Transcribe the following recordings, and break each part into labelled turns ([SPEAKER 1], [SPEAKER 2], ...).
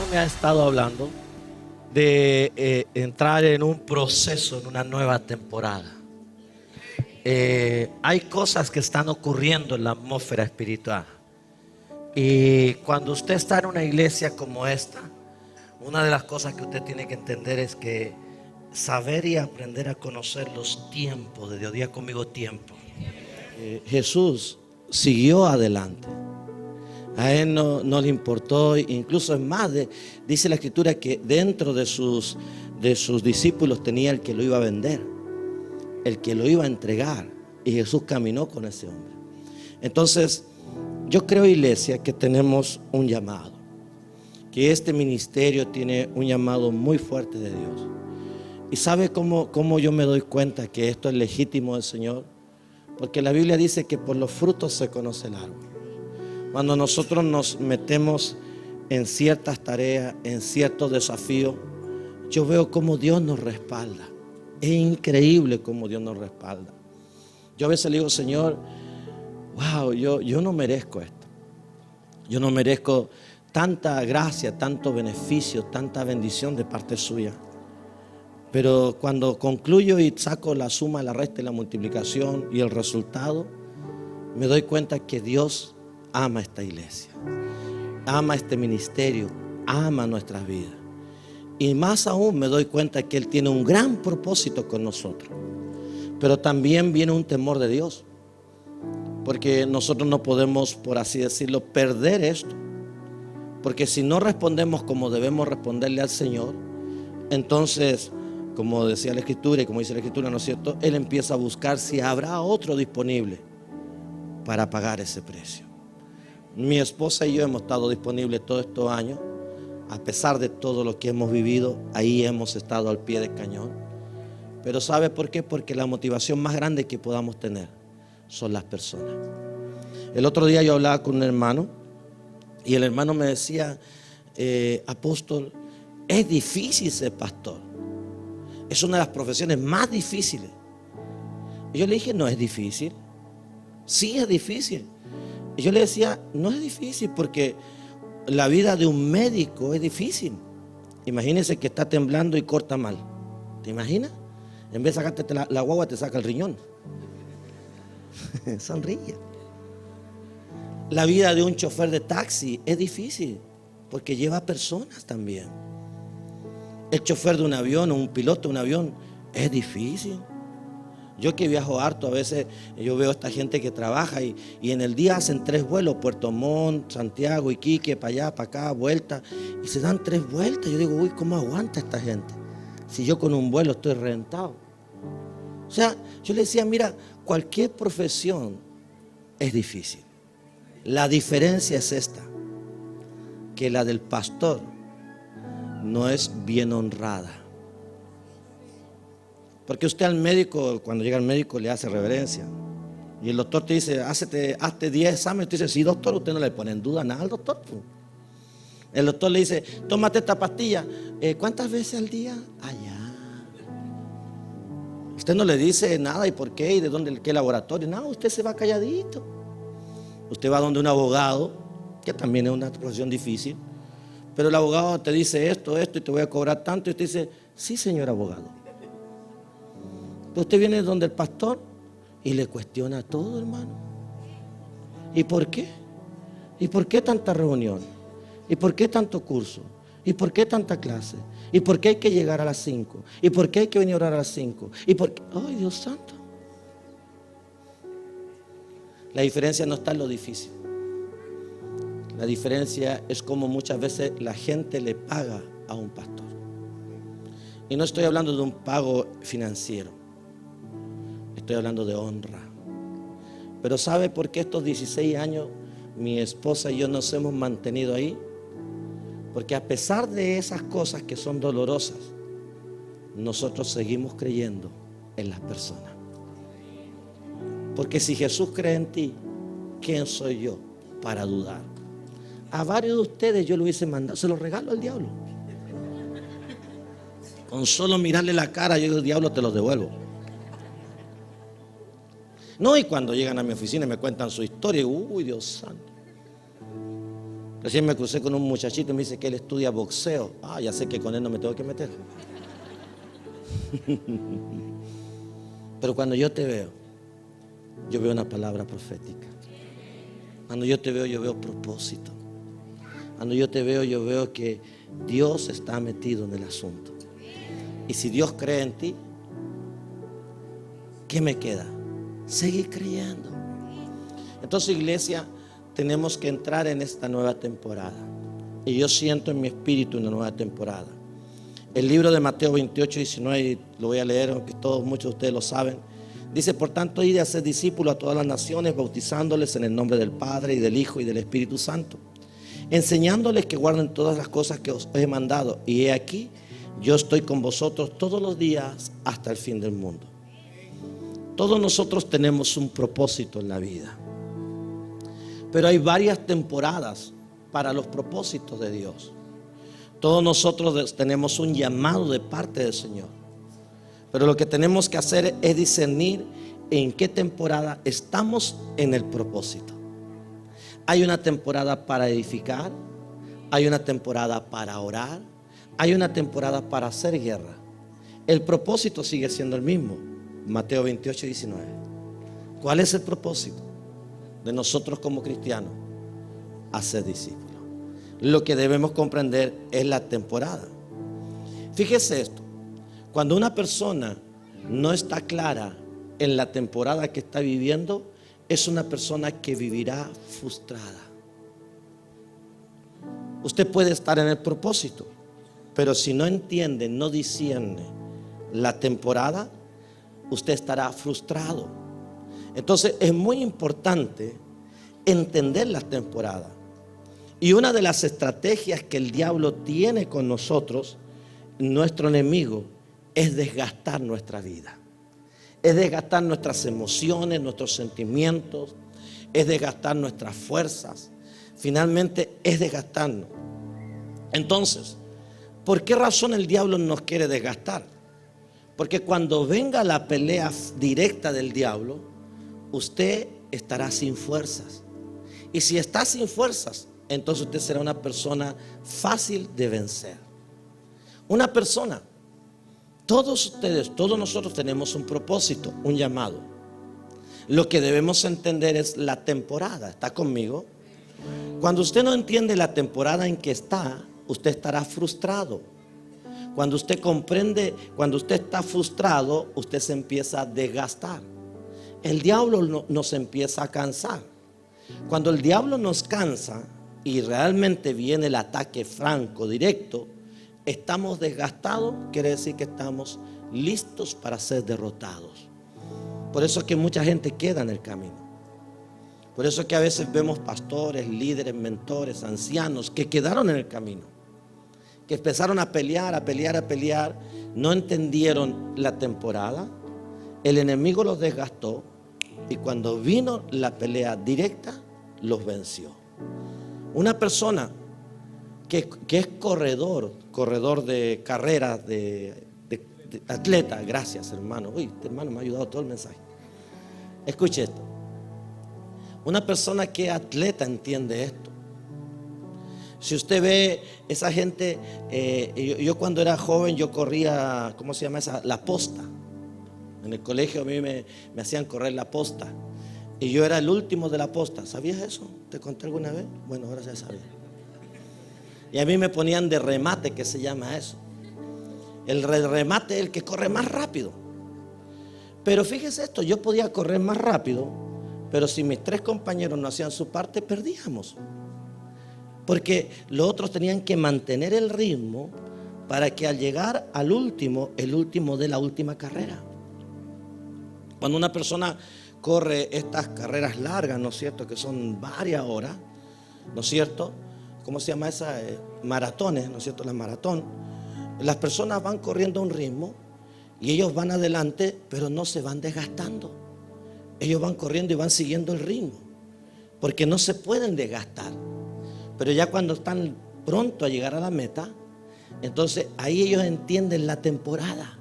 [SPEAKER 1] Señor me ha estado hablando de entrar en un proceso, en una nueva temporada. Hay cosas que están ocurriendo en la atmósfera espiritual. Y cuando usted está en una iglesia como esta, una de las cosas que usted tiene que entender es que saber y aprender a conocer los tiempos de Dios. Diga conmigo tiempo. Jesús siguió adelante. A él no le importó, incluso es más, dice la escritura que dentro de sus discípulos tenía el que lo iba a vender, el que lo iba a entregar, y Jesús caminó con ese hombre. Entonces, yo creo, iglesia, que tenemos un llamado, que este ministerio tiene un llamado muy fuerte de Dios. ¿Y sabe cómo yo me doy cuenta que esto es legítimo del Señor? Porque la Biblia dice que por los frutos se conoce el árbol. Cuando nosotros nos metemos en ciertas tareas, en ciertos desafíos, yo veo cómo Dios nos respalda. Es increíble cómo Dios nos respalda. Yo a veces le digo, Señor, wow, yo no merezco esto. Yo no merezco tanta gracia, tanto beneficio, tanta bendición de parte suya. Pero cuando concluyo y saco la suma, la resta y la multiplicación y el resultado, me doy cuenta que Dios ama esta iglesia, ama este ministerio, ama nuestras vidas. Y más aún me doy cuenta que Él tiene un gran propósito con nosotros. Pero también viene un temor de Dios, porque nosotros no podemos, por así decirlo, perder esto. Porque si no respondemos como debemos responderle al Señor, entonces, como decía la Escritura y como dice la Escritura, ¿no es cierto? Él empieza a buscar si habrá otro disponible para pagar ese precio. Mi esposa y yo hemos estado disponibles todos estos años. A pesar de todo lo que hemos vivido, ahí hemos estado al pie del cañón. Pero ¿sabe por qué? Porque la motivación más grande que podamos tener son las personas. El otro día yo hablaba con un hermano y el hermano me decía, apóstol, es difícil ser pastor. Es una de las profesiones más difíciles. Y yo le dije, no es difícil. Sí es difícil. Y yo le decía, no es difícil porque la vida de un médico es difícil. Imagínese que está temblando y corta mal. ¿Te imaginas? En vez de sacarte la guagua, te saca el riñón. Sonríe. La vida de un chofer de taxi es difícil porque lleva personas también. El chofer de un avión o un piloto de un avión es difícil. Yo que viajo harto, a veces yo veo a esta gente que trabaja y en el día hacen 3 vuelos, Puerto Montt, Santiago, Iquique, para allá, para acá, vuelta, y se dan 3 vueltas. Yo digo, uy, ¿cómo aguanta esta gente? Si yo con un vuelo estoy reventado. O sea, yo le decía, mira, cualquier profesión es difícil. La diferencia es esta, que la del pastor no es bien honrada. Porque usted al médico, cuando llega al médico, le hace reverencia. Y el doctor te dice, hazte 10 exámenes. Usted dice, sí, doctor, usted no le pone en duda nada al doctor. El doctor le dice, tómate esta pastilla. ¿Cuántas veces al día? Allá. Usted no le dice nada y por qué y de dónde, qué laboratorio. No, usted se va calladito. Usted va donde un abogado, que también es una profesión difícil. Pero el abogado te dice esto, y te voy a cobrar tanto. Y usted dice, sí, señor abogado. Usted viene donde el pastor y le cuestiona todo, hermano. ¿Y por qué? ¿Y por qué tanta reunión? ¿Y por qué tanto curso? ¿Y por qué tanta clase? ¿Y por qué hay que llegar a las 5? ¿Y por qué hay que venir a orar a las 5? ¿Y por qué? ¡Ay, Dios santo! La diferencia no está en lo difícil. La diferencia es cómo muchas veces la gente le paga a un pastor. Y no estoy hablando de un pago financiero. Estoy hablando de honra. Pero ¿sabe por qué estos 16 años mi esposa y yo nos hemos mantenido ahí? Porque a pesar de esas cosas que son dolorosas, nosotros seguimos creyendo en las personas. Porque si Jesús cree en ti, ¿quién soy yo para dudar? A varios de ustedes yo lo hubiese mandado, se los regalo al diablo. Con solo mirarle la cara, yo digo, diablo, te los devuelvo. No, y cuando llegan a mi oficina y me cuentan su historia, uy, Dios santo. Recién me crucé con un muchachito y me dice que él estudia boxeo. Ah, ya sé que con él no me tengo que meter. Pero cuando yo te veo, yo veo una palabra profética. Cuando yo te veo, yo veo propósito. Cuando yo te veo, yo veo que Dios está metido en el asunto. Y si Dios cree en ti, ¿qué me queda? Seguir creyendo. Entonces, iglesia, tenemos que entrar en esta nueva temporada. Y yo siento en mi espíritu una nueva temporada. El libro de Mateo 28, 19, lo voy a leer, aunque muchos de ustedes lo saben. Dice: por tanto, id y haced discípulos a todas las naciones, bautizándoles en el nombre del Padre y del Hijo y del Espíritu Santo, enseñándoles que guarden todas las cosas que os he mandado. Y he aquí, yo estoy con vosotros todos los días hasta el fin del mundo. Todos nosotros tenemos un propósito en la vida, pero hay varias temporadas para los propósitos de Dios. Todos nosotros tenemos un llamado de parte del Señor, pero lo que tenemos que hacer es discernir en qué temporada estamos en el propósito. Hay una temporada para edificar, hay una temporada para orar, hay una temporada para hacer guerra. El propósito sigue siendo el mismo. Mateo 28, 19. ¿Cuál es el propósito de nosotros como cristianos? Hacer discípulos. Lo que debemos comprender es la temporada. Fíjese esto: cuando una persona no está clara en la temporada que está viviendo, es una persona que vivirá frustrada. Usted puede estar en el propósito, pero si no entiende, no discierne la temporada, usted estará frustrado. Entonces es muy importante entender las temporadas. Y una de las estrategias que el diablo tiene con nosotros, nuestro enemigo, es desgastar nuestra vida. Es desgastar nuestras emociones, nuestros sentimientos, es desgastar nuestras fuerzas. Finalmente es desgastarnos. Entonces, ¿por qué razón el diablo nos quiere desgastar? Porque cuando venga la pelea directa del diablo, usted estará sin fuerzas. Y si está sin fuerzas, entonces usted será una persona fácil de vencer. Una persona, todos ustedes, todos nosotros tenemos un propósito, un llamado. Lo que debemos entender es la temporada. ¿Está conmigo? Cuando usted no entiende la temporada en que está, usted estará frustrado. Cuando usted comprende, cuando usted está frustrado, usted se empieza a desgastar. El diablo nos empieza a cansar. Cuando el diablo nos cansa y realmente viene el ataque franco, directo, estamos desgastados, quiere decir que estamos listos para ser derrotados. Por eso es que mucha gente queda en el camino. Por eso es que a veces vemos pastores, líderes, mentores, ancianos que quedaron en el camino, que empezaron a pelear, no entendieron la temporada, el enemigo los desgastó y cuando vino la pelea directa, los venció. Una persona que es corredor de carreras, de atleta, gracias hermano. Uy, este hermano me ha ayudado todo el mensaje. Escuche esto. Una persona que es atleta entiende esto. Si usted ve esa gente, yo cuando era joven yo corría, ¿cómo se llama esa? La posta. En el colegio a mí me hacían correr la posta. Y yo era el último de la posta. ¿Sabías eso? ¿Te conté alguna vez? Bueno, ahora ya sabía. Y a mí me ponían de remate, que se llama eso. El remate es el que corre más rápido. Pero fíjese esto, yo podía correr más rápido, pero si mis 3 compañeros no hacían su parte, perdíamos. Porque los otros tenían que mantener el ritmo para que al llegar al último, el último de la última carrera. Cuando una persona corre estas carreras largas, ¿no es cierto? Que son varias horas, ¿no es cierto? ¿Cómo se llama esa? Maratones, ¿no es cierto? La maratón. Las personas van corriendo a un ritmo y ellos van adelante, pero no se van desgastando. Ellos van corriendo y van siguiendo el ritmo, porque no se pueden desgastar. Pero ya cuando están pronto a llegar a la meta, entonces ahí ellos entienden la temporada.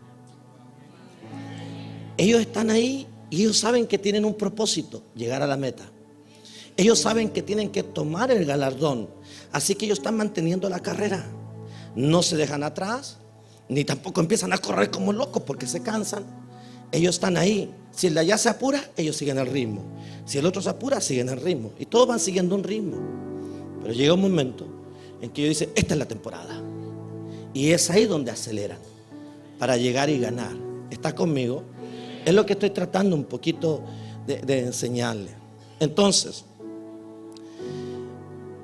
[SPEAKER 1] Ellos están ahí y ellos saben que tienen un propósito, llegar a la meta. Ellos saben que tienen que tomar el galardón. Así que ellos están manteniendo la carrera. No se dejan atrás, ni tampoco empiezan a correr como locos porque se cansan. Ellos están ahí. Si el de allá se apura, ellos siguen el ritmo. Si el otro se apura, siguen el ritmo. Y todos van siguiendo un ritmo. Pero llega un momento en que ellos dicen, esta es la temporada. Y es ahí donde aceleran para llegar y ganar. ¿Está conmigo? Es lo que estoy tratando un poquito de enseñarle. Entonces,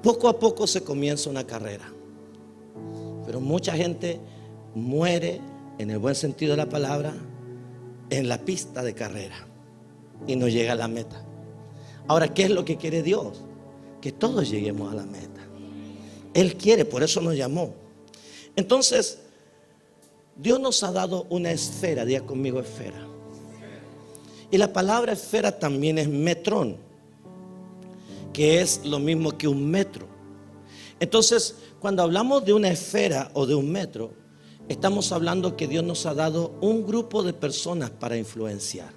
[SPEAKER 1] poco a poco se comienza una carrera. Pero mucha gente muere, en el buen sentido de la palabra, en la pista de carrera y no llega a la meta. Ahora, ¿qué es lo que quiere Dios? Que todos lleguemos a la meta. Él quiere, por eso nos llamó. Entonces, Dios nos ha dado una esfera. Diga conmigo, esfera. Y la palabra esfera también es metrón, que es lo mismo que un metro. Entonces, cuando hablamos de una esfera o de un metro, estamos hablando que Dios nos ha dado un grupo de personas para influenciar.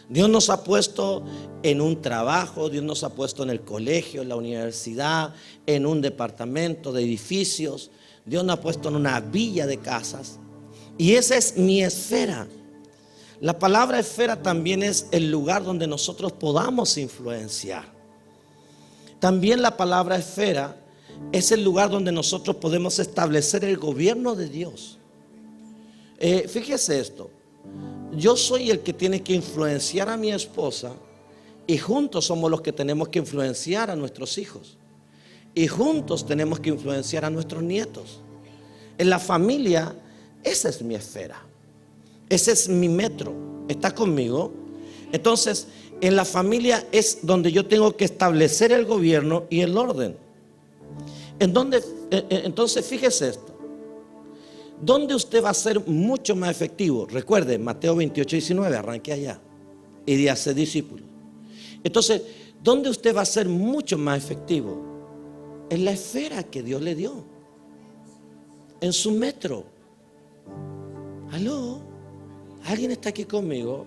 [SPEAKER 1] Dios nos ha puesto en un trabajo, Dios nos ha puesto en el colegio, en la universidad, en un departamento de edificios. Dios nos ha puesto en una villa de casas. Y esa es mi esfera. La palabra esfera también es el lugar donde nosotros podamos influenciar. También la palabra esfera es el lugar donde nosotros podemos establecer el gobierno de Dios. Fíjese esto. Yo soy el que tiene que influenciar a mi esposa y juntos somos los que tenemos que influenciar a nuestros hijos. Y juntos tenemos que influenciar a nuestros nietos. En la familia, esa es mi esfera. Ese es mi metro. ¿Está conmigo? Entonces, en la familia es donde yo tengo que establecer el gobierno y el orden. Entonces, fíjese esto. ¿Dónde usted va a ser mucho más efectivo? Recuerde, Mateo 28:19, arranque allá. Y de hacer discípulos. Entonces, ¿dónde usted va a ser mucho más efectivo? En la esfera que Dios le dio. En su metro. ¿Aló? ¿Alguien está aquí conmigo?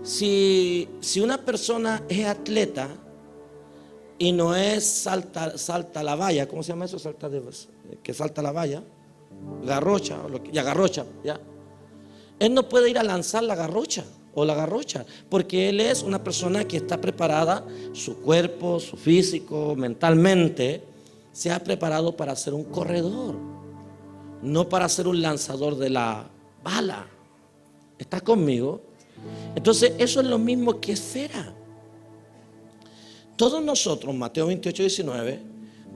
[SPEAKER 1] Si una persona es atleta y no es salta la valla, ¿cómo se llama eso? Que salta la valla, garrocha, garrocha, ya. Él no puede ir a lanzar la garrocha o la garrocha, porque él es una persona que está preparada, su cuerpo, su físico, mentalmente, se ha preparado para ser un corredor, no para ser un lanzador de la bala. ¿Está conmigo? Entonces, eso es lo mismo que esfera. Todos nosotros, Mateo 28:19,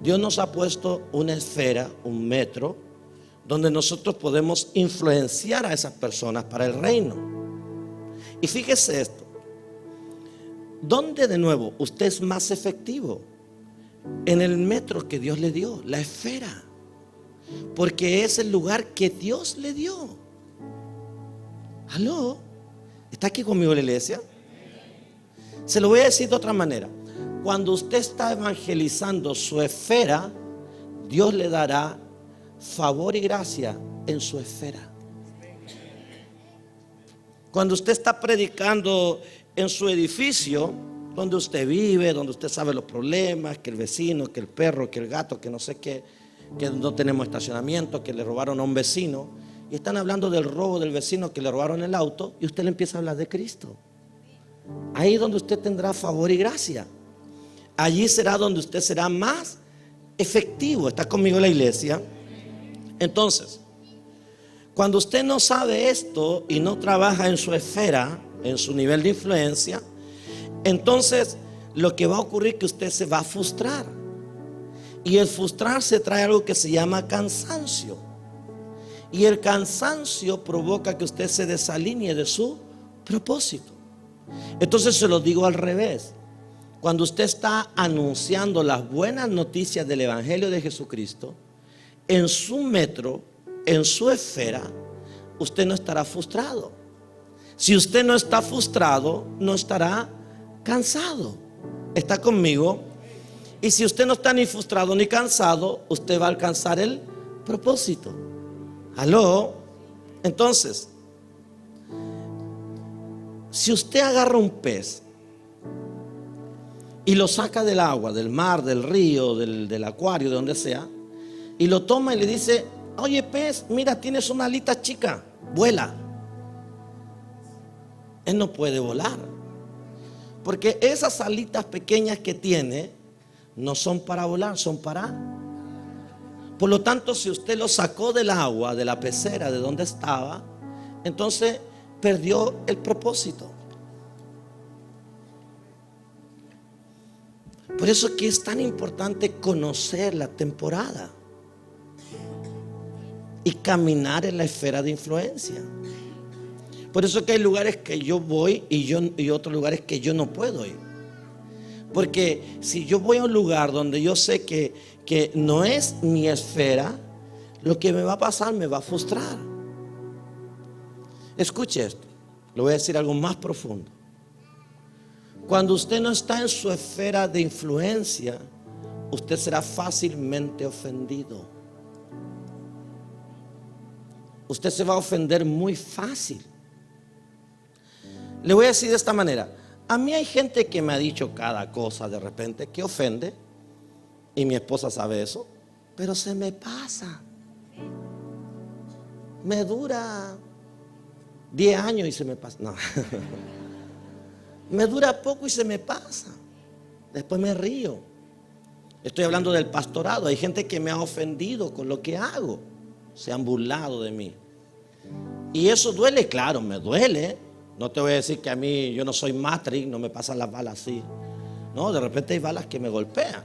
[SPEAKER 1] Dios nos ha puesto una esfera, un metro, donde nosotros podemos influenciar a esas personas para el reino. Y fíjese esto. ¿Dónde de nuevo usted es más efectivo? En el metro que Dios le dio, la esfera. Porque es el lugar que Dios le dio. ¿Aló? ¿Está aquí conmigo la iglesia? Se lo voy a decir de otra manera. Cuando usted está evangelizando su esfera, Dios le dará favor y gracia en su esfera. Cuando usted está predicando en su edificio, donde usted vive, donde usted sabe los problemas, que el vecino, que el perro, que el gato, que no sé qué, que no tenemos estacionamiento, que le robaron a un vecino, y están hablando del robo del vecino, que le robaron el auto, y usted le empieza a hablar de Cristo. Ahí es donde usted tendrá favor y gracia. Allí será donde usted será más efectivo. ¿Está conmigo la iglesia? Entonces, cuando usted no sabe esto y no trabaja en su esfera, en su nivel de influencia, entonces lo que va a ocurrir es que usted se va a frustrar. Y el frustrarse trae algo que se llama cansancio. Y el cansancio provoca que usted se desalinee de su propósito. Entonces se lo digo al revés. Cuando usted está anunciando las buenas noticias del Evangelio de Jesucristo, en su metro, en su esfera, usted no estará frustrado. Si usted no está frustrado, no estará cansado. ¿Está conmigo? Y si usted no está ni frustrado ni cansado, usted va a alcanzar el propósito. ¿Aló? Entonces, si usted agarra un pez
[SPEAKER 2] y lo saca del agua, del mar, del río, del acuario, de donde sea, y lo toma y le dice: oye, pez, mira, tienes una alita chica, vuela. Él no puede volar, porque esas alitas pequeñas que tiene no son para volar, son para... Por lo tanto, si usted lo sacó del agua, de la pecera, de donde estaba, entonces perdió el propósito. Por eso es que es tan importante conocer la temporada y caminar en la esfera de influencia. Por eso es que hay lugares que yo voy y otros lugares que yo no puedo ir. Porque si yo voy a un lugar donde yo sé que no es mi esfera, lo que me va a pasar me va a frustrar. Escuche esto, le voy a decir algo más profundo. Cuando usted no está en su esfera de influencia, usted será fácilmente ofendido. Usted se va a ofender muy fácil. Le voy a decir de esta manera: a mí hay gente que me ha dicho cada cosa de repente que ofende, y mi esposa sabe eso, pero se me pasa. Me dura 10 años y se me pasa. No. Me dura poco y se me pasa. Después me río. Estoy hablando del pastorado. Hay gente que me ha ofendido con lo que hago. Se han burlado de mí. Y eso duele, claro, me duele. No te voy a decir que a mí, yo no soy Matrix, no me pasan las balas así. No, de repente hay balas que me golpean.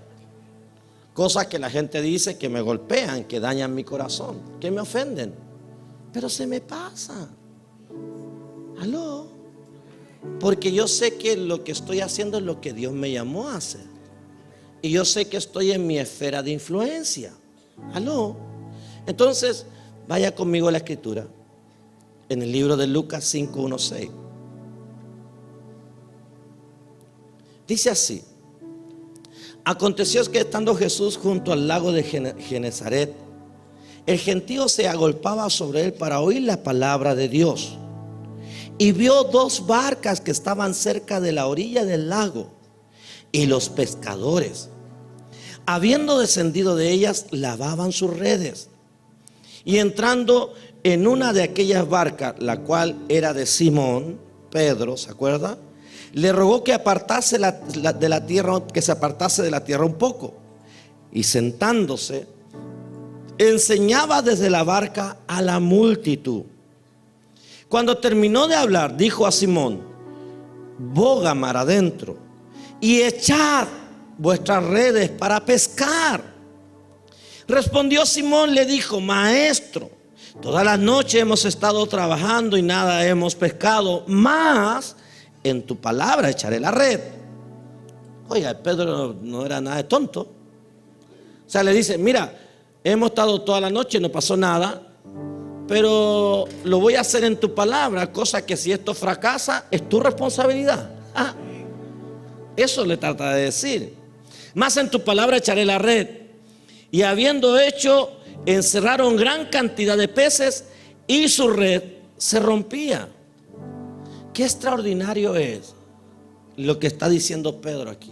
[SPEAKER 2] Cosas que la gente dice que me golpean, que dañan mi corazón, que me ofenden. Pero se me pasa. ¿Aló? Porque yo sé que lo que estoy haciendo es lo que Dios me llamó a hacer. Y yo sé que estoy en mi esfera de influencia. ¿Aló? Entonces, vaya conmigo a la escritura. En el libro de Lucas 5, 1, 6. Dice así: aconteció que estando Jesús junto al lago de Genezaret, el gentío se agolpaba sobre él para oír la palabra de Dios. Y vio 2 barcas que estaban cerca de la orilla del lago, y los pescadores, habiendo descendido de ellas, lavaban sus redes. Y entrando en una de aquellas barcas, la cual era de Simón, Pedro, ¿se acuerda? Le rogó que apartase de la tierra, que se apartase de la tierra un poco. Y sentándose, enseñaba desde la barca a la multitud. Cuando terminó de hablar, dijo a Simón: boga mar adentro y echad vuestras redes para pescar. Respondió Simón, le dijo: maestro, toda la noche hemos estado trabajando y nada hemos pescado, mas en tu palabra echaré la red. Oiga, Pedro no era nada de tonto. O sea, le dice: mira, hemos estado toda la noche, no pasó nada, pero lo voy a hacer en tu palabra, cosa que si esto fracasa es tu responsabilidad. Eso le trata de decir. Más en tu palabra echaré la red. Y habiendo hecho, encerraron gran cantidad de peces y su red se rompía. Qué extraordinario es lo que está diciendo Pedro aquí.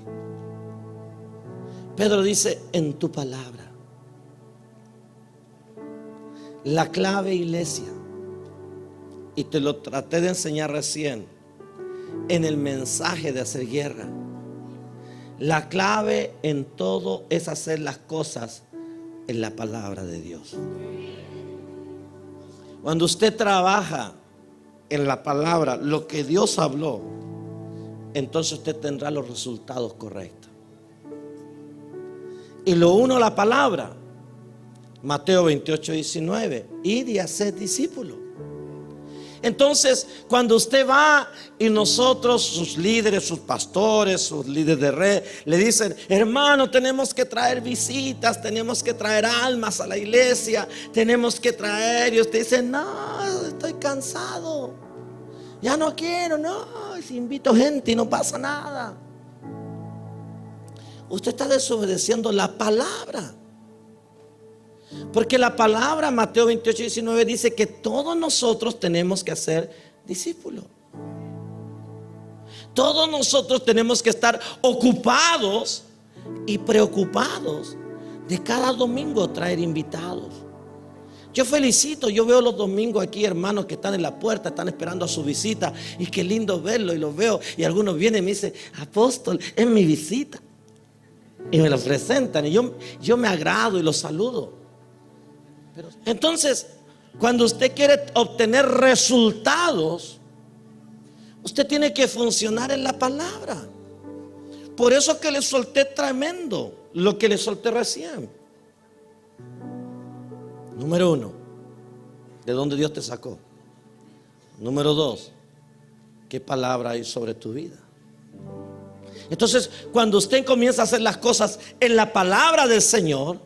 [SPEAKER 2] Pedro dice: en tu palabra. La clave, iglesia, y te lo traté de enseñar recién en el mensaje de hacer guerra, la clave en todo es hacer las cosas en la palabra de Dios. Cuando usted trabaja en la palabra, lo que Dios habló, entonces usted tendrá los resultados correctos. Y lo uno a la palabra. Mateo 28, 19. Id y haced discípulos. Entonces, cuando usted va y nosotros, sus líderes, sus pastores, sus líderes de red, le dicen: hermano, tenemos que traer visitas, tenemos que traer almas a la iglesia, tenemos que traer, y usted dice: no, estoy cansado, ya no quiero, no, si invito gente y no pasa nada. Usted está desobedeciendo la palabra. Porque la palabra, Mateo 28, 19, dice que todos nosotros tenemos que hacer discípulos. Todos nosotros tenemos que estar ocupados y preocupados de cada domingo traer invitados. Yo felicito, yo veo los domingos aquí hermanos que están en la puerta, están esperando a su visita, y qué lindo verlo, y los veo, y algunos vienen y me dicen: apóstol, es mi visita, y me lo presentan, y yo me agrado y los saludo. Entonces, cuando usted quiere obtener resultados, usted tiene que funcionar en la palabra. Por eso que le solté tremendo lo que le solté recién. Número 1, ¿de dónde Dios te sacó? Número 2, ¿qué palabra hay sobre tu vida? Entonces, cuando usted comienza a hacer las cosas en la palabra del Señor,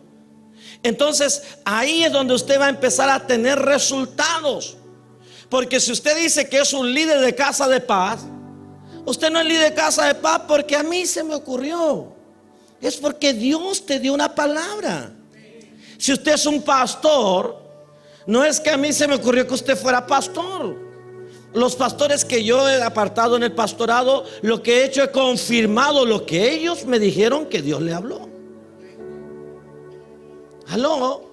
[SPEAKER 2] entonces ahí es donde usted va a empezar a tener resultados. Porque si usted dice que es un líder de casa de paz, usted no es líder de casa de paz porque a mí se me ocurrió. Es porque Dios te dio una palabra. Si usted es un pastor, no es que a mí se me ocurrió que usted fuera pastor. Los pastores que yo he apartado en el pastorado, lo que he hecho es confirmado lo que ellos me dijeron que Dios le habló. ¿Aló?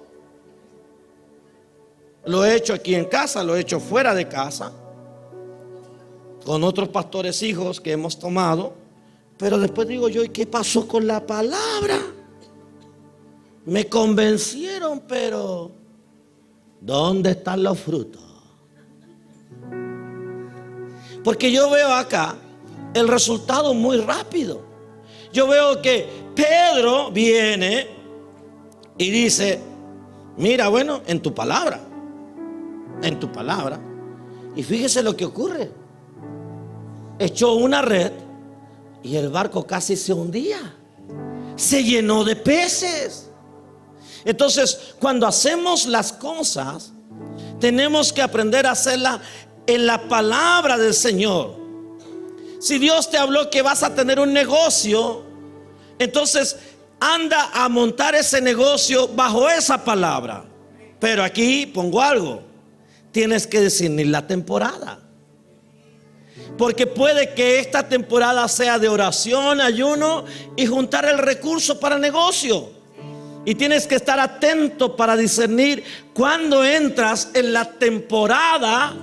[SPEAKER 2] Lo he hecho aquí en casa, lo he hecho fuera de casa, con otros pastores hijos que hemos tomado. Pero después digo yo: ¿y qué pasó con la palabra? Me convencieron, pero ¿dónde están los frutos? Porque yo veo acá el resultado muy rápido. Yo veo que Pedro viene y dice: mira, bueno, en tu palabra. Y fíjese lo que ocurre. Echó una red y el barco casi se hundía. Se llenó de peces. Entonces, cuando hacemos las cosas, tenemos que aprender a hacerlas en la palabra del Señor. Si Dios te habló que vas a tener un negocio, entonces anda a montar ese negocio bajo esa palabra. Pero aquí pongo algo: tienes que discernir la temporada. Porque puede que esta temporada sea de oración, ayuno y juntar el recurso para el negocio. Y tienes que estar atento para discernir cuando entras en la temporada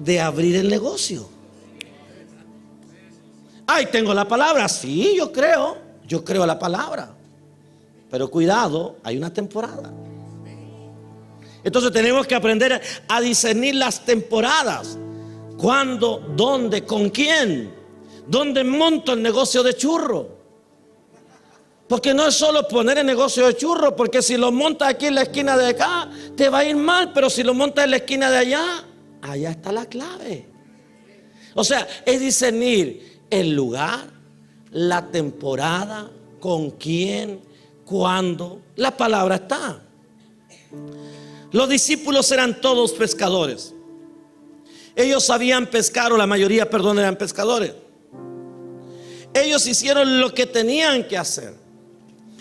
[SPEAKER 2] de abrir el negocio. Ay, tengo la palabra. Sí, yo creo la palabra. Pero cuidado, hay una temporada. Entonces tenemos que aprender a discernir las temporadas. ¿Cuándo? ¿Dónde? ¿Con quién? ¿Dónde monto el negocio de churro? Porque no es solo poner el negocio de churro, porque si lo montas aquí en la esquina de acá, te va a ir mal. Pero si lo montas en la esquina de allá, allá está la clave. O sea, es discernir el lugar, la temporada, con quién, cuándo. La palabra está. Los discípulos eran todos pescadores. Ellos sabían pescar, o la mayoría, perdón, eran pescadores. Ellos hicieron lo que tenían que hacer.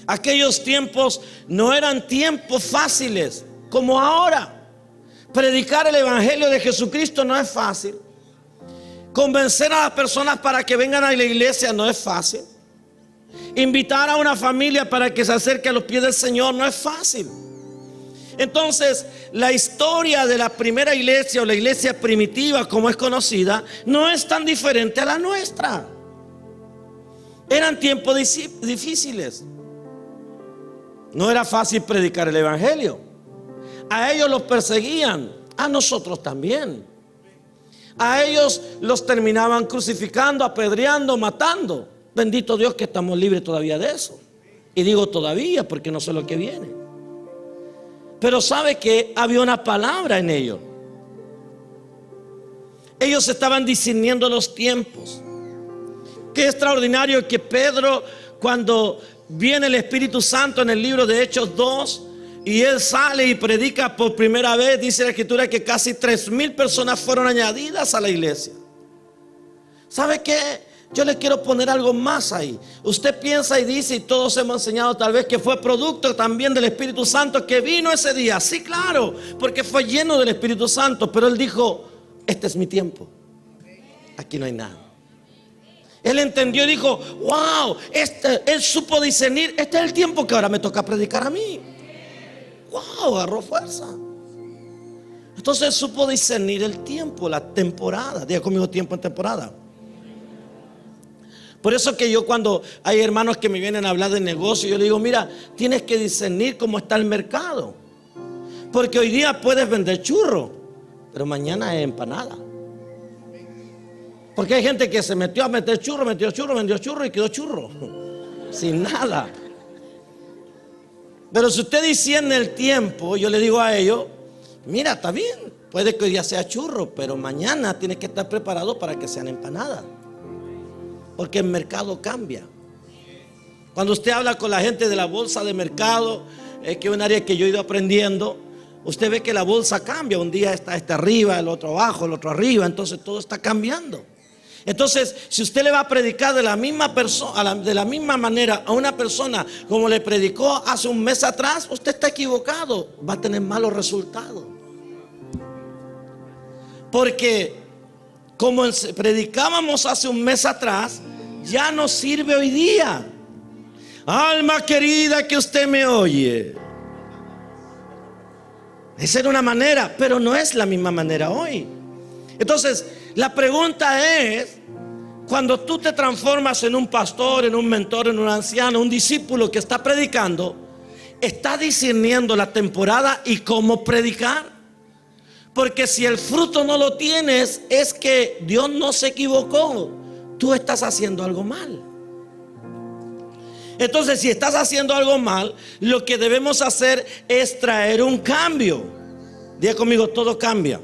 [SPEAKER 2] Aquellos tiempos no eran tiempos fáciles como ahora. Predicar el evangelio de Jesucristo no es fácil. Convencer a las personas para que vengan a la iglesia no es fácil. Invitar a una familia para que se acerque a los pies del Señor no es fácil. Entonces, la historia de la primera iglesia, o la iglesia primitiva como es conocida, no es tan diferente a la nuestra. Eran tiempos difíciles. No era fácil predicar el evangelio. A ellos los perseguían, a nosotros también. A ellos los terminaban crucificando, apedreando, matando. Bendito Dios que estamos libres todavía de eso. Y digo todavía porque no sé lo que viene. Pero sabe que había una palabra en ellos. Ellos estaban discerniendo los tiempos. Qué extraordinario que Pedro, cuando viene el Espíritu Santo en el libro de Hechos 2, y él sale y predica por primera vez, dice la Escritura que casi 3,000 personas fueron añadidas a la iglesia. ¿Sabe qué? Yo le quiero poner algo más ahí. Usted piensa y dice, y todos hemos enseñado tal vez, que fue producto también del Espíritu Santo que vino ese día. Sí, claro, porque fue lleno del Espíritu Santo. Pero él dijo: este es mi tiempo. Aquí no hay nada. Él entendió y dijo: wow, él supo discernir. Este es el tiempo que ahora me toca predicar a mí. Wow, agarró fuerza. Entonces supo discernir el tiempo, la temporada. Diga conmigo: tiempo en temporada. Por eso que yo, cuando hay hermanos que me vienen a hablar de negocio, yo le digo: mira, tienes que discernir cómo está el mercado. Porque hoy día puedes vender churro, pero mañana es empanada. Porque hay gente que se metió a meter churro, vendió churro y quedó churro sin nada. Pero si usted discierne el tiempo, yo le digo a ellos: mira, está bien, puede que hoy día sea churro, pero mañana tienes que estar preparado para que sean empanadas. Porque el mercado cambia. Cuando usted habla con la gente de la bolsa de mercado, que es un área que yo he ido aprendiendo, usted ve que la bolsa cambia. Un día está este arriba, el otro abajo, el otro arriba. Entonces todo está cambiando. Entonces, si usted le va a predicar de la misma persona, de la misma manera a una persona como le predicó hace un mes atrás, usted está equivocado. Va a tener malos resultados. Porque como predicábamos hace un mes atrás, ya no sirve hoy día. Alma querida que usted me oye. Esa era una manera, pero no es la misma manera hoy. Entonces, la pregunta es: cuando tú te transformas en un pastor, en un mentor, en un anciano, un discípulo que está predicando, ¿está discerniendo la temporada y cómo predicar? Porque si el fruto no lo tienes, es que Dios no se equivocó. Tú estás haciendo algo mal. Entonces, si estás haciendo algo mal, lo que debemos hacer es traer un cambio. Diga conmigo: todo cambia.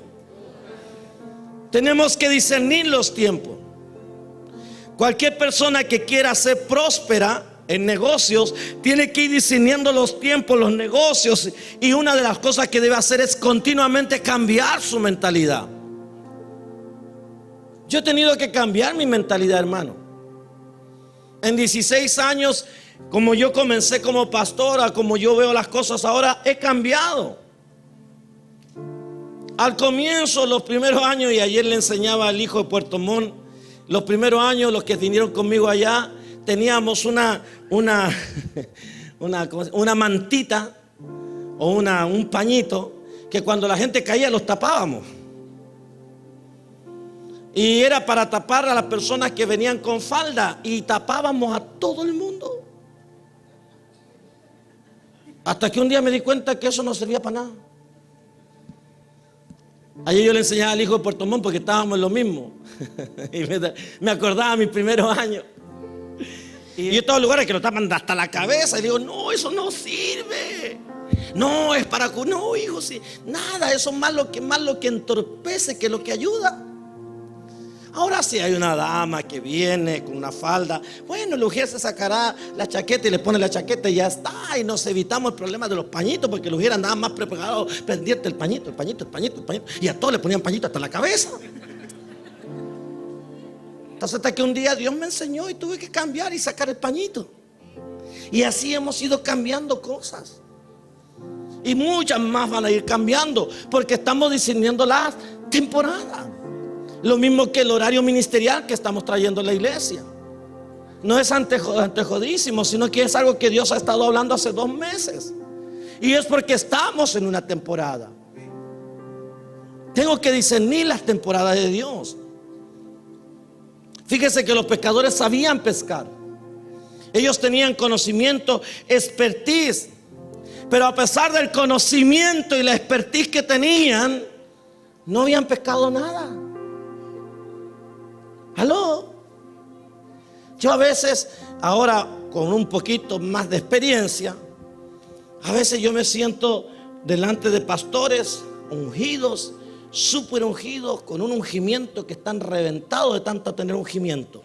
[SPEAKER 2] Tenemos que discernir los tiempos. Cualquier persona que quiera ser próspera en negocios tiene que ir discerniendo los tiempos, los negocios. Y una de las cosas que debe hacer es continuamente cambiar su mentalidad. Yo he tenido que cambiar mi mentalidad, hermano. En 16 años, como yo comencé como pastora, como yo veo las cosas ahora, he cambiado. Al comienzo, los primeros años, y ayer le enseñaba al hijo de Puerto Montt, los primeros años, los que vinieron conmigo allá, teníamos una mantita o un pañito que cuando la gente caía los tapábamos. Y era para tapar a las personas que venían con falda, y tapábamos a todo el mundo. Hasta que un día me di cuenta que eso no servía para nada. Ayer yo le enseñaba al hijo de Puerto Montt porque estábamos en lo mismo. Y me acordaba mis primeros años. Y yo estaba en lugares que lo tapan hasta la cabeza. Y digo: no, eso no sirve. No, es para... No, hijo, sí. Nada, eso es más lo que entorpece que lo que ayuda. Ahora sí hay una dama que viene con una falda. Bueno, el ujier se sacará la chaqueta y le pone la chaqueta y ya está. Y nos evitamos el problema de los pañitos, porque el ujier andaba más preparado pendiente el pañito. Y a todos le ponían pañito hasta la cabeza. Entonces, hasta que un día Dios me enseñó y tuve que cambiar y sacar el pañito. Y así hemos ido cambiando cosas. Y muchas más van a ir cambiando, porque estamos discerniendo las temporadas. Lo mismo que el horario ministerial que estamos trayendo a la iglesia. No es antejodísimo, sino que es algo que Dios ha estado hablando hace 2 meses. Y es porque estamos en una temporada. Tengo que discernir las temporadas de Dios. Fíjese que los pescadores sabían pescar. Ellos tenían conocimiento, expertise. Pero a pesar del conocimiento y la expertise que tenían, no habían pescado nada. ¿Aló? Yo a veces, ahora con un poquito más de experiencia, a veces yo me siento delante de pastores ungidos, súper ungidos, con un ungimiento que están reventados de tanto tener ungimiento.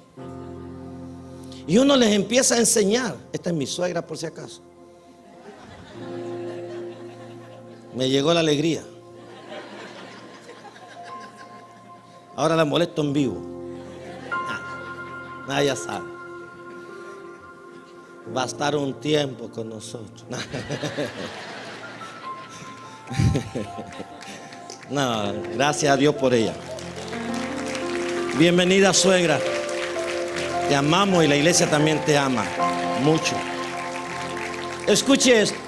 [SPEAKER 2] Y uno les empieza a enseñar. Esta es mi suegra, por si acaso. Me llegó la alegría. Ahora la molesto en vivo. Ya sabe. Va a estar un tiempo con nosotros. No, gracias a Dios por ella. Bienvenida, suegra. Te amamos y la iglesia también te ama mucho. Escuche esto.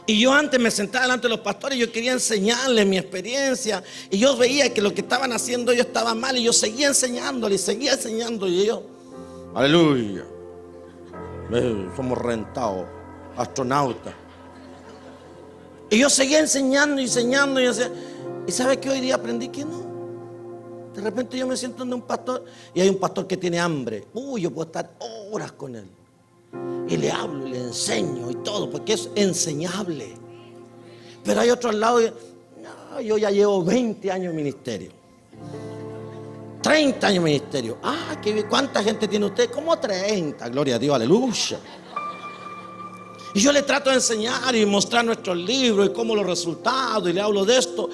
[SPEAKER 2] Y yo antes me sentaba delante de los pastores y yo quería enseñarles mi experiencia. Y yo veía que lo que estaban haciendo ellos estaba mal. Y yo seguía enseñándoles, seguía enseñando. Y ellos, aleluya, somos rentados, astronautas. Y yo seguía enseñando y enseñando. Y ¿sabe qué? Hoy día aprendí que no. De repente yo me siento donde un pastor y hay un pastor que tiene hambre. Yo puedo estar horas con él. Y le hablo y le enseño y todo, porque es enseñable. Pero hay otro al lado, no, yo ya llevo 20 años en ministerio, 30 años en ministerio. ¿Cuánta gente tiene usted? Como 30, gloria a Dios, aleluya. Y yo le trato de enseñar y mostrar nuestros libros y cómo los resultados, y le hablo de esto.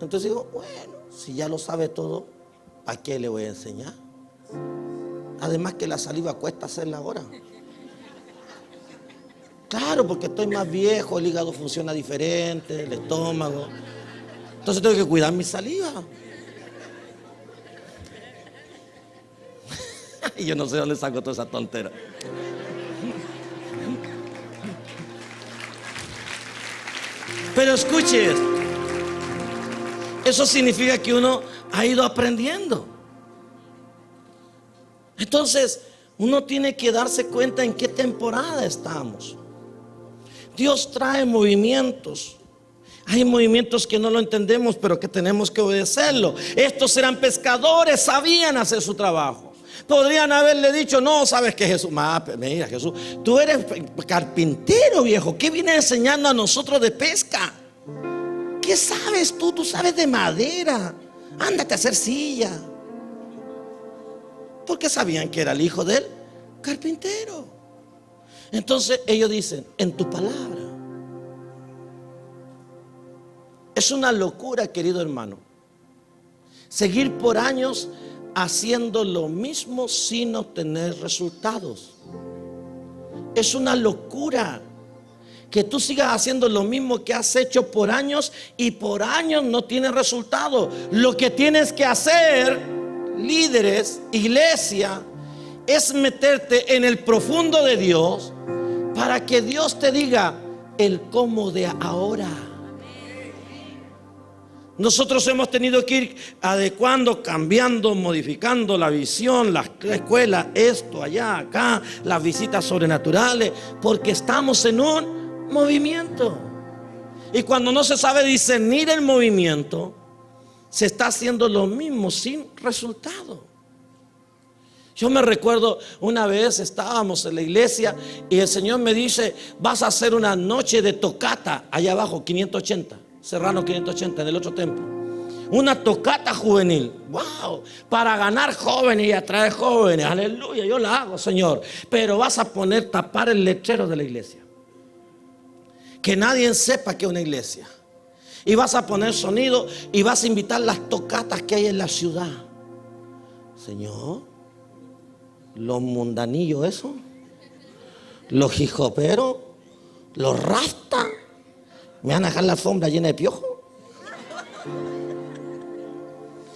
[SPEAKER 2] Entonces digo, bueno, si ya lo sabe todo, ¿a qué le voy a enseñar? Además que la saliva cuesta hacerla ahora. Claro, porque estoy más viejo, el hígado funciona diferente, el estómago. Entonces tengo que cuidar mi saliva. Y yo no sé dónde saco toda esa tontera. Pero escuche, eso significa que uno ha ido aprendiendo. Entonces, uno tiene que darse cuenta en qué temporada estamos. Dios trae movimientos. Hay movimientos que no lo entendemos, pero que tenemos que obedecerlo. Estos eran pescadores, sabían hacer su trabajo. Podrían haberle dicho, no, sabes que Jesús, mira Jesús, tú eres carpintero, viejo. ¿Qué vienes enseñando a nosotros de pesca? ¿Qué sabes tú? Tú sabes de madera. Ándate a hacer silla. Porque sabían que era el hijo del carpintero. Entonces ellos dicen, en tu palabra. Es una locura, querido hermano, seguir por años haciendo lo mismo sin obtener resultados. Es una locura que tú sigas haciendo lo mismo que has hecho por años y por años no tienes resultado. Lo que tienes que hacer, líderes, iglesia, es meterte en el profundo de Dios para que Dios te diga el cómo de ahora. Nosotros hemos tenido que ir adecuando, cambiando, modificando la visión, la escuela, esto, allá, acá, las visitas sobrenaturales, porque estamos en un movimiento. Y cuando no se sabe discernir el movimiento, se está haciendo lo mismo sin resultado. Yo me recuerdo una vez estábamos en la iglesia y el Señor me dice, vas a hacer una noche de tocata allá abajo, 580, Serrano 580, en el otro templo. Una tocata juvenil, wow, para ganar jóvenes y atraer jóvenes, aleluya, yo la hago, Señor. Pero vas a tapar el letrero de la iglesia, que nadie sepa que es una iglesia. Y vas a poner sonido y vas a invitar las tocatas que hay en la ciudad. Señor, los mundanillos, eso, los hijoperos, los rastas, me van a dejar la alfombra llena de piojos.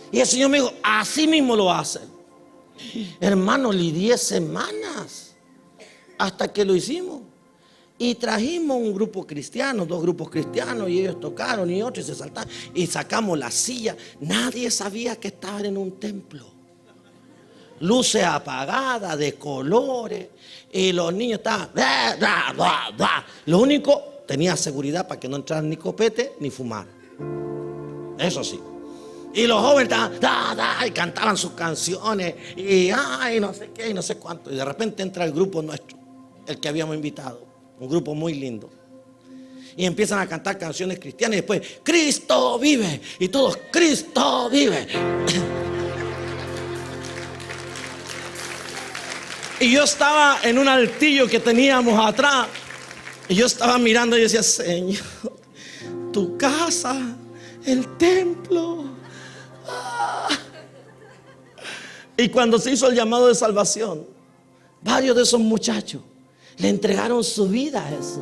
[SPEAKER 2] Y el Señor me dijo, así mismo lo hacen. Hermano, le 10 semanas hasta que lo hicimos. Y trajimos un grupo cristiano, 2 grupos cristianos, y ellos tocaron y otros se saltaron. Y sacamos la silla. Nadie sabía que estaban en un templo. Luces apagadas, de colores. Y los niños estaban. Lo único, tenía seguridad para que no entraran ni copete ni fumar. Eso sí. Y los jóvenes estaban, y cantaban sus canciones. Y no sé qué, y no sé cuánto. Y de repente entra el grupo nuestro, el que habíamos invitado. Un grupo muy lindo. Y empiezan a cantar canciones cristianas. Y después, Cristo vive. Y todos, Cristo vive. Y yo estaba en un altillo que teníamos atrás. Y yo estaba mirando y decía, Señor, tu casa, el templo. Y cuando se hizo el llamado de salvación, varios de esos muchachos le entregaron su vida a Jesús.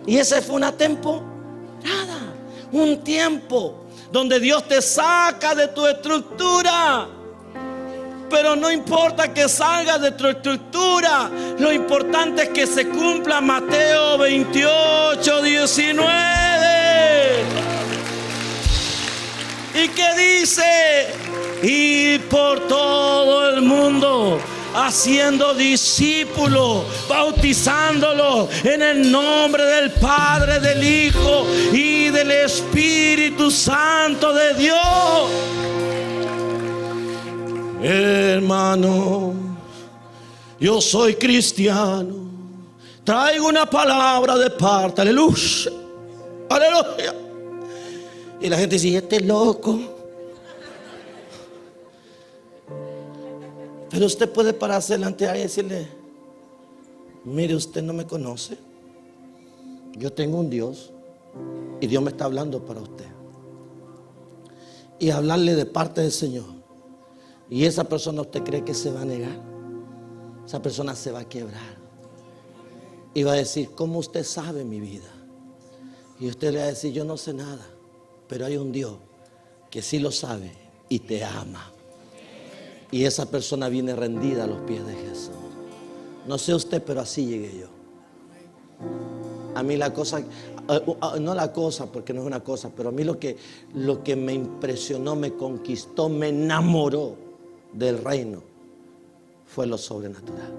[SPEAKER 2] Y esa fue una temporada, un tiempo donde Dios te saca de tu estructura. Pero no importa que salgas de tu estructura, lo importante es que se cumpla Mateo 28:19. ¿Y qué dice? Y por todo el mundo, haciendo discípulos, bautizándolos en el nombre del Padre, del Hijo y del Espíritu Santo de Dios. Hermano, yo soy cristiano, traigo una palabra de parte, aleluya, aleluya. Y la gente dice, ¿y este loco? Pero usted puede pararse delante de alguien y decirle, mire, usted no me conoce, yo tengo un Dios y Dios me está hablando para usted. Y hablarle de parte del Señor. Y esa persona, ¿usted cree que se va a negar? Esa persona se va a quebrar y va a decir, ¿cómo usted sabe mi vida? Y usted le va a decir, yo no sé nada, pero hay un Dios que sí lo sabe y te ama. Y esa persona viene rendida a los pies de Jesús. No sé usted, pero así llegué yo. A mí la cosa, no la cosa, porque no es una cosa, pero a mí lo que me impresionó, me conquistó, me enamoró del reino fue lo sobrenatural.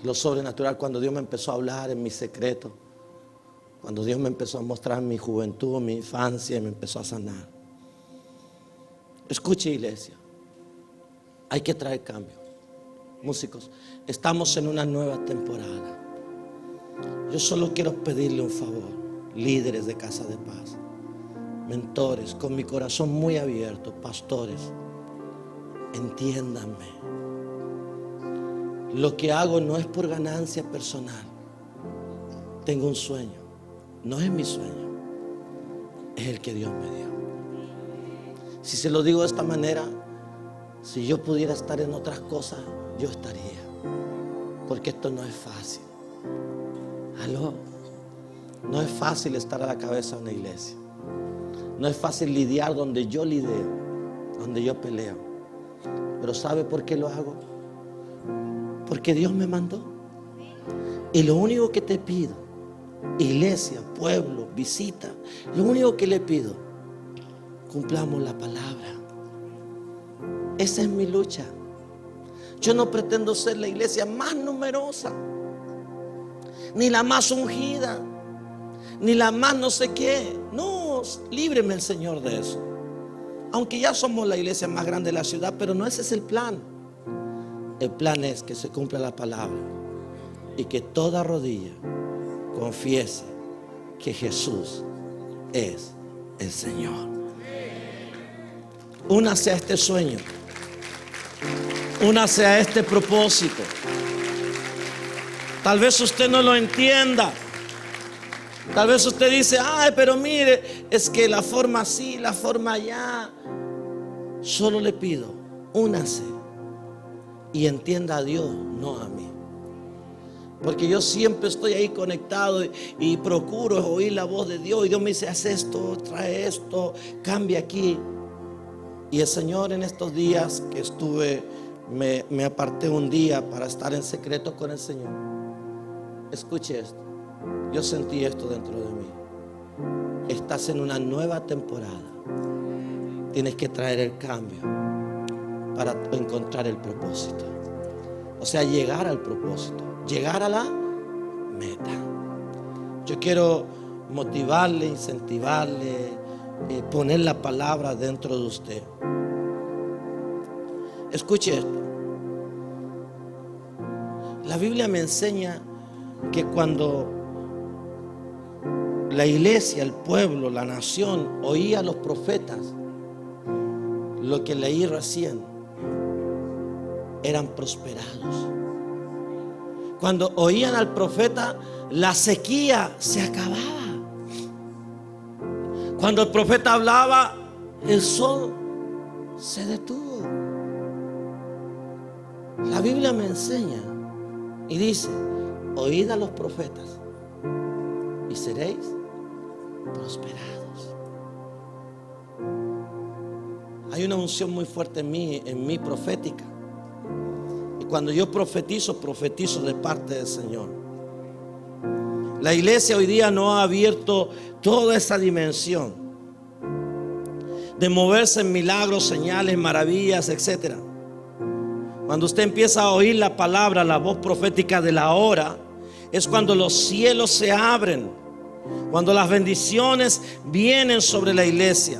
[SPEAKER 2] Lo sobrenatural, cuando Dios me empezó a hablar en mi secreto, cuando Dios me empezó a mostrar mi juventud, mi infancia, y me empezó a sanar. Escuche, iglesia, hay que traer cambio. Músicos, estamos en una nueva temporada. Yo solo quiero pedirle un favor, líderes de Casa de Paz, mentores, con mi corazón muy abierto, pastores, entiéndanme. Lo que hago no es por ganancia personal. Tengo un sueño, no es mi sueño, es el que Dios me dio. Si se lo digo de esta manera, si yo pudiera estar en otras cosas, yo estaría, porque esto no es fácil. Aló, no es fácil estar a la cabeza de una iglesia. No es fácil lidiar donde yo lidio, donde yo peleo. Pero ¿sabe por qué lo hago? Porque Dios me mandó. Y lo único que te pido, iglesia, pueblo, visita, lo único que le pido, cumplamos la palabra. Esa es mi lucha. Yo no pretendo ser la iglesia más numerosa, ni la más ungida, ni la más no sé qué. No, líbreme el Señor de eso. Aunque ya somos la iglesia más grande de la ciudad, pero no ese es el plan. El plan es que se cumpla la palabra y que toda rodilla confiese que Jesús es el Señor. Únase a este sueño, únase a este propósito. Tal vez usted no lo entienda. Tal vez usted dice, ay, pero mire, es que la forma así, la forma allá. Solo le pido, únase y entienda a Dios, no a mí. Porque yo siempre estoy ahí conectado y procuro oír la voz de Dios. Y Dios me dice, haz esto, trae esto, cambia aquí. Y el Señor, en estos días que estuve, me aparté un día para estar en secreto con el Señor. Escuche esto. Yo sentí esto dentro de mí. Estás en una nueva temporada. Tienes que traer el cambio para encontrar el propósito. O sea, llegar al propósito, llegar a la meta. Yo quiero motivarle, incentivarle, poner la palabra dentro de usted. Escuche esto. La Biblia me enseña que cuando la iglesia, el pueblo, la nación oía a los profetas, lo que leí recién, eran prosperados. Cuando oían al profeta, la sequía se acababa. Cuando el profeta hablaba, el sol se detuvo. La Biblia me enseña y dice, oíd a los profetas y seréis prosperados. Hay una unción muy fuerte en mí profética. Y cuando yo profetizo, profetizo de parte del Señor. La iglesia hoy día no ha abierto toda esa dimensión de moverse en milagros, señales, maravillas, etc. Cuando usted empieza a oír la palabra, la voz profética de la hora, es cuando los cielos se abren, cuando las bendiciones vienen sobre la iglesia.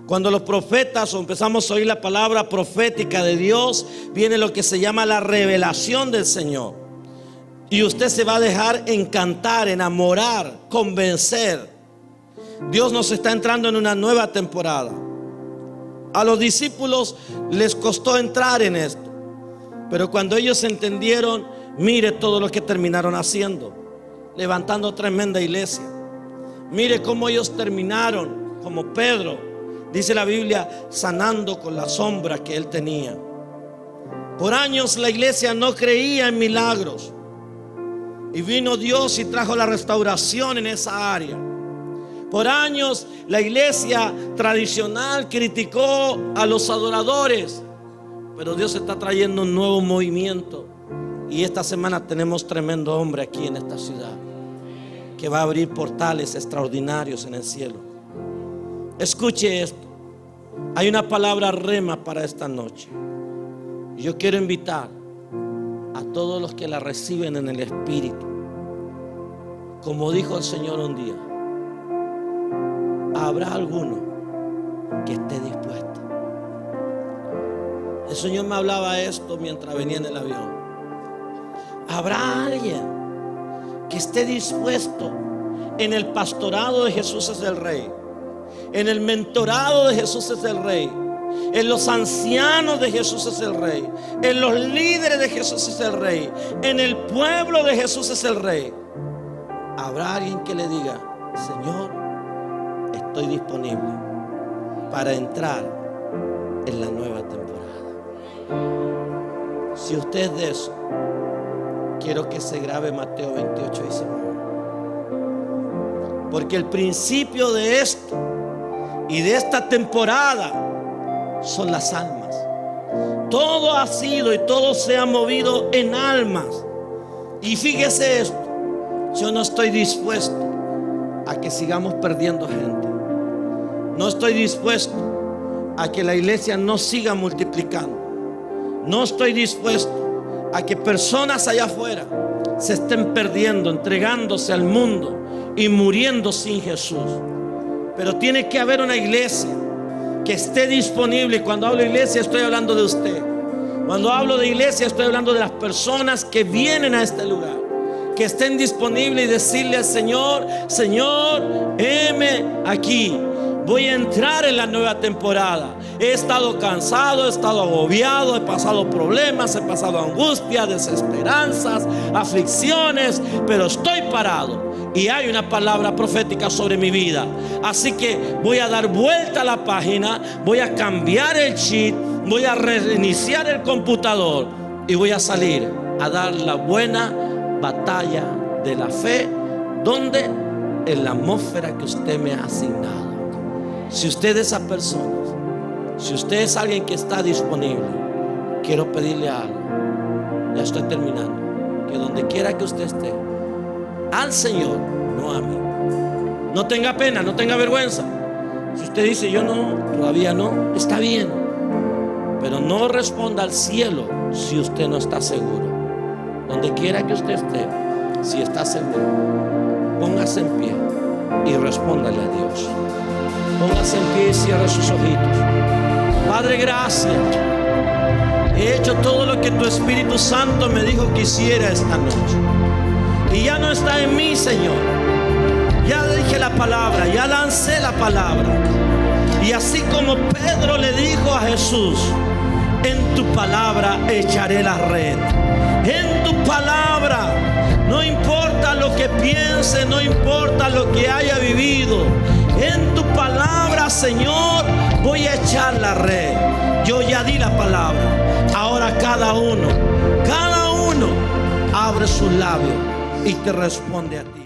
[SPEAKER 2] Cuando los profetas o empezamos a oír la palabra profética de Dios, viene lo que se llama la revelación del Señor. Y usted se va a dejar encantar, enamorar, convencer. Dios nos está entrando en una nueva temporada. A los discípulos les costó entrar en esto, pero cuando ellos entendieron, mire todo lo que terminaron haciendo, levantando tremenda iglesia. Mire cómo ellos terminaron, como Pedro, dice la Biblia, sanando con la sombra que él tenía. Por años la iglesia no creía en milagros, y vino Dios y trajo la restauración en esa área. Por años la iglesia tradicional criticó a los adoradores, pero Dios está trayendo un nuevo movimiento. Y esta semana tenemos tremendo hombre aquí en esta ciudad que va a abrir portales extraordinarios en el cielo. Escuche esto. Hay una palabra rema para esta noche. Yo quiero invitar a todos los que la reciben en el Espíritu, como dijo el Señor un día: habrá alguno que esté dispuesto. El Señor me hablaba esto mientras venía en el avión. Habrá alguien que esté dispuesto. En el pastorado de Jesús es el Rey, en el mentorado de Jesús es el Rey, en los ancianos de Jesús es el Rey, en los líderes de Jesús es el Rey, en el pueblo de Jesús es el Rey. Habrá alguien que le diga: Señor, estoy disponible para entrar en la nueva temporada. Si usted es de eso, quiero que se grabe Mateo 28:19, porque el principio de esto y de esta temporada son las almas. Todo ha sido y todo se ha movido en almas. Y fíjese esto: yo no estoy dispuesto a que sigamos perdiendo gente. No estoy dispuesto a que la iglesia no siga multiplicando. No estoy dispuesto a que personas allá afuera se estén perdiendo, entregándose al mundo y muriendo sin Jesús. Pero tiene que haber una iglesia que esté disponible. Y cuando hablo de iglesia, estoy hablando de usted. Cuando hablo de iglesia, estoy hablando de las personas que vienen a este lugar, que estén disponibles y decirle al Señor: Señor, heme aquí. Voy a entrar en la nueva temporada. He estado cansado, he estado agobiado, he pasado problemas, he pasado angustia, desesperanzas, aflicciones, pero estoy parado y hay una palabra profética sobre mi vida. Así que voy a dar vuelta a la página, voy a cambiar el chip, voy a reiniciar el computador y voy a salir a dar la buena batalla de la fe. ¿Dónde? En la atmósfera que usted me ha asignado. Si usted es esa persona, si usted es alguien que está disponible, quiero pedirle algo. Ya estoy terminando. Que donde quiera que usted esté, al Señor, no a mí. No tenga pena, no tenga vergüenza. Si usted dice: yo no, todavía no, está bien, pero no responda al cielo si usted no está seguro. Donde quiera que usted esté, si está seguro, póngase en pie y respóndale a Dios. Póngase en pie y cierre sus ojitos. Padre, gracias. He hecho todo lo que tu Espíritu Santo me dijo que hiciera esta noche. Y ya no está en mí, Señor. Ya dije la palabra, ya lancé la palabra. Y así como Pedro le dijo a Jesús: en tu palabra echaré la red. En tu palabra, no importa lo que piense, no importa lo que haya vivido, en tu palabra, Señor, voy a echar la red. Yo ya di la palabra. Ahora cada uno abre sus labios y te responde a ti.